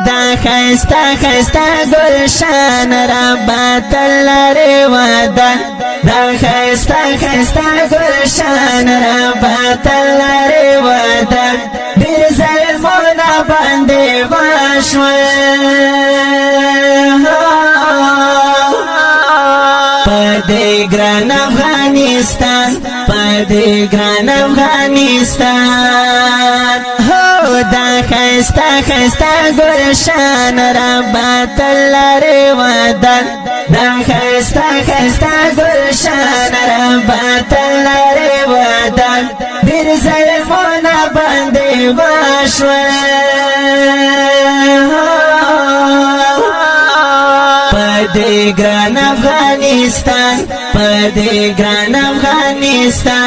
دا خستا خستا گلشان ربات لری ودن دا خستا خستا گلشان ربات لری ودن دیر ظلمونا باندې وشوه پدې ګران افغانستان پدې ګران افغانستان هو دا خستا خستا گلشان ربات لری ودن دا خستا خستا گلشان ربات لری ودن دیر ظلمونا باندې وشوه پدې ګران افغانستان پدې ګران افغانستان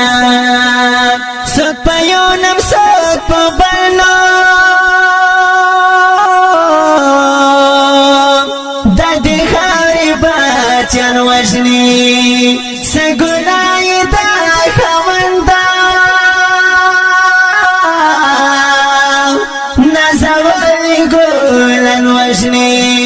څوک په یو نم څوک په بل نوم د دې خاورې بچیان وژني څه ګناه یې دا خاوندان نازولی ګلان وژني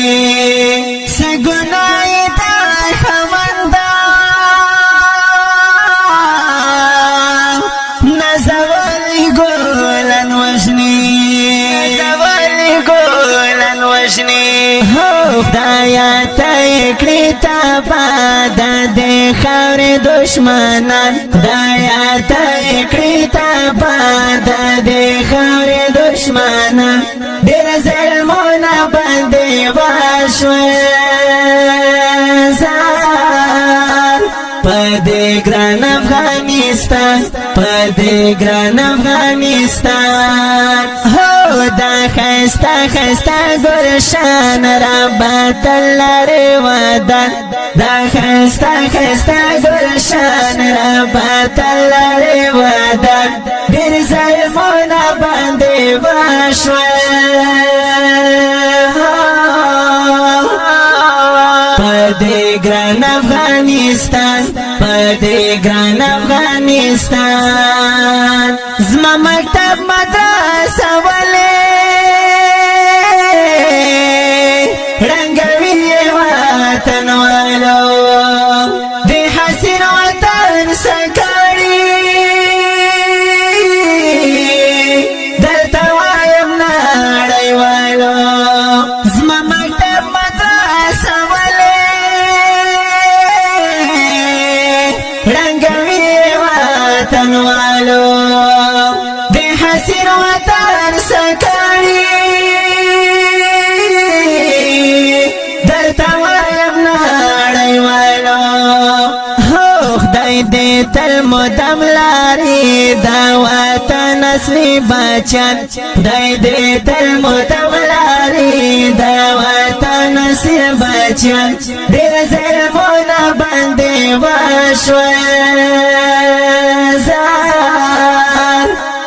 خدایا تکړی تا باد د خاورې دشمنان خدایا تکړی تا باد د خاورې دشمنان ډېر ظلمونه باندې وشوه پدې ګران افغانستان پدې ګران افغانستان هو دا خستا خستا گلشان ربات لری ودن دا خستا خستا گلشان ربات لری ودن دیر ظلمونا باندې وشوه پدې ګران افغانستان پدې ګران افغانستان زما مکتب مدرسه ولې رنگوي وطن والو دې حسین وطن سکړي دلته وایم نړیوالو زما مکتب مدرسه وطن والو دې حسین وطن سکړي درته وایم نړیوالو هو خدای دې تل مدام لاري دا وطن اصلي بچیان خدای دې تل مدام لاري دا وطن اصلي بچیان ډېر ظلمونه باندې وشوه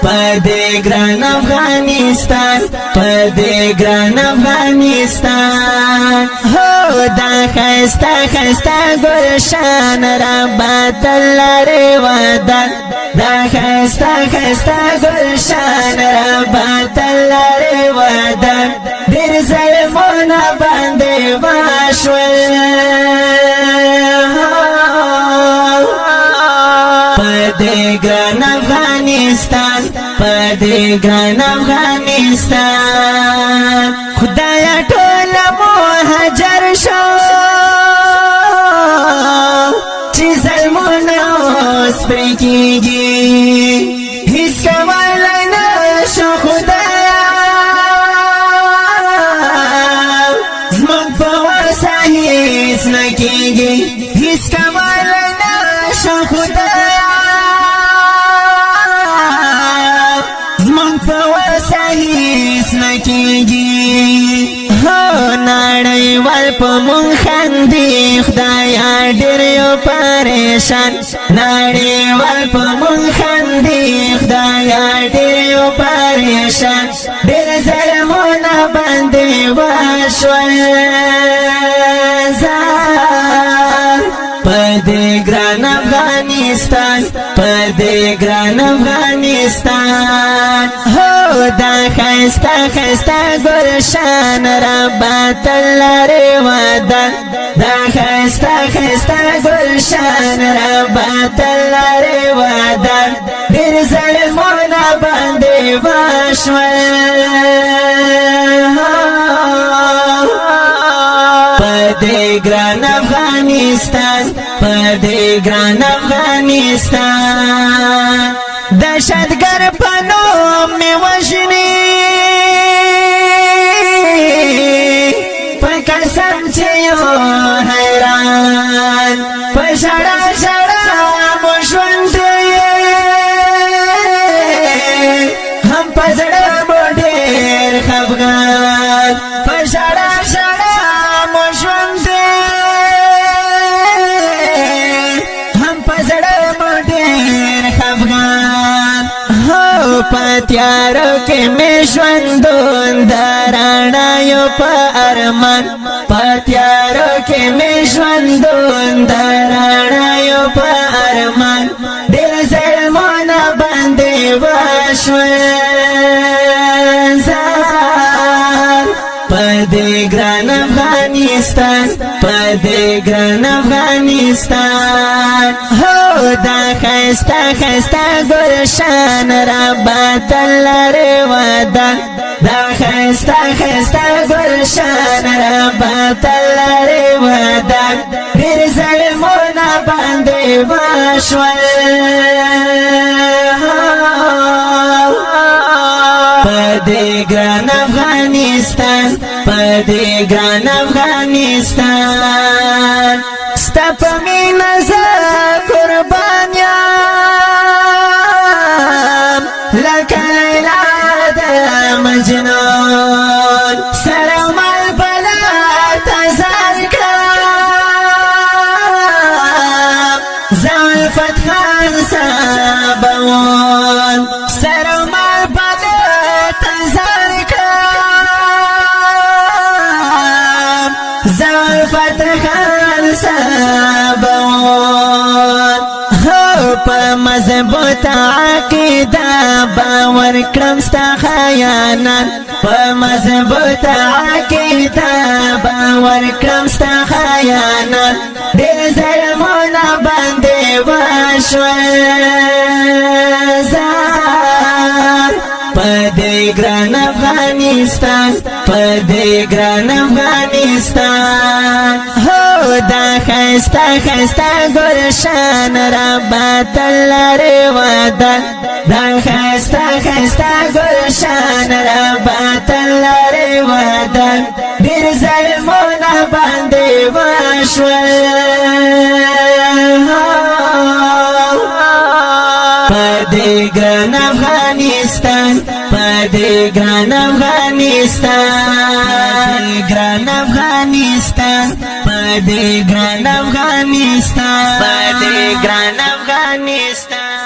پدې ګران افغانستان پدې ګران افغانستان هو دا خستا خستا گلشان ربات لری ودن دا خستا خستا گلشان ربات لری ودن ډېر ظلمونه باندې وشوه پدې ګران افغانستان پدې ګران افغانستان خدایا ټول مهاجر شو چې ظلمونه اوس پرې کېږي هیڅ کولی نشو خدایا زموږ په وسه هیڅ نه کېږي هیڅ کولی نشو خدایا هیڅ نه کېږي هو نړیوال په مونږ خاندي خدایا ډېر یو پریشان نړیوال په مونږ خاندي خدایا ډېر یو پریشان ډېر ظلمونه باندې وشوه پدې ګران افغانستان افغانستان پدې ګران افغانستان هو دا خسته خسته گلشان ربات لري ودان دا خسته خسته گلشان ربات لري ودان ډېر ظلمونه باندې وشول پدې ګران افغانستان پدې ګران افغانستان دهشتګر په نوم مې وژني په قسم چې یو حیران په ژړا ژړا مو ژوند هم په زړه مو ډېر خفګان په ژړا ژړا مو ژوند هم په زړه مو ډېر خفګان پتیارو کې مې ژوندون د رڼا یو په ارمان پتیارو کې مې ژوندون د رڼا یو په ارمان ډېر ظلمونه باندې وشول پدې ګران افغانستان پدې ګران افغانستان هو دا خسته خسته گلشان ربات لري ودان دا خسته خسته گلشان ربات لري ودان ډېر ظلمونه باندې وشول پدې ګران افغانستان پدې ګران افغانستان ستا په مینه زه قربان یم لکه لیلا د مجنون سره مال بلا ته ځان کړم زلفت خان صابون سره مال بلا ته ځان کړم زلفت خان صابون په مضبوط عقیده باور کړم ستا خیانت په مضبوط عقیده باور کړم ستا خیانت ډېر ظلمونه باندې وشول پدې ګران افغانستان پدې ګران افغانستان هو دا خسته خسته گلشان ربات لري ودان دا خسته خسته گلشان ربات لري ودان ډېر ظلمونه باندې وشول پدې ګران افغانستان پدې ګران افغانستان ګران افغانستان پدې ګران افغانستان پدې ګران افغانستان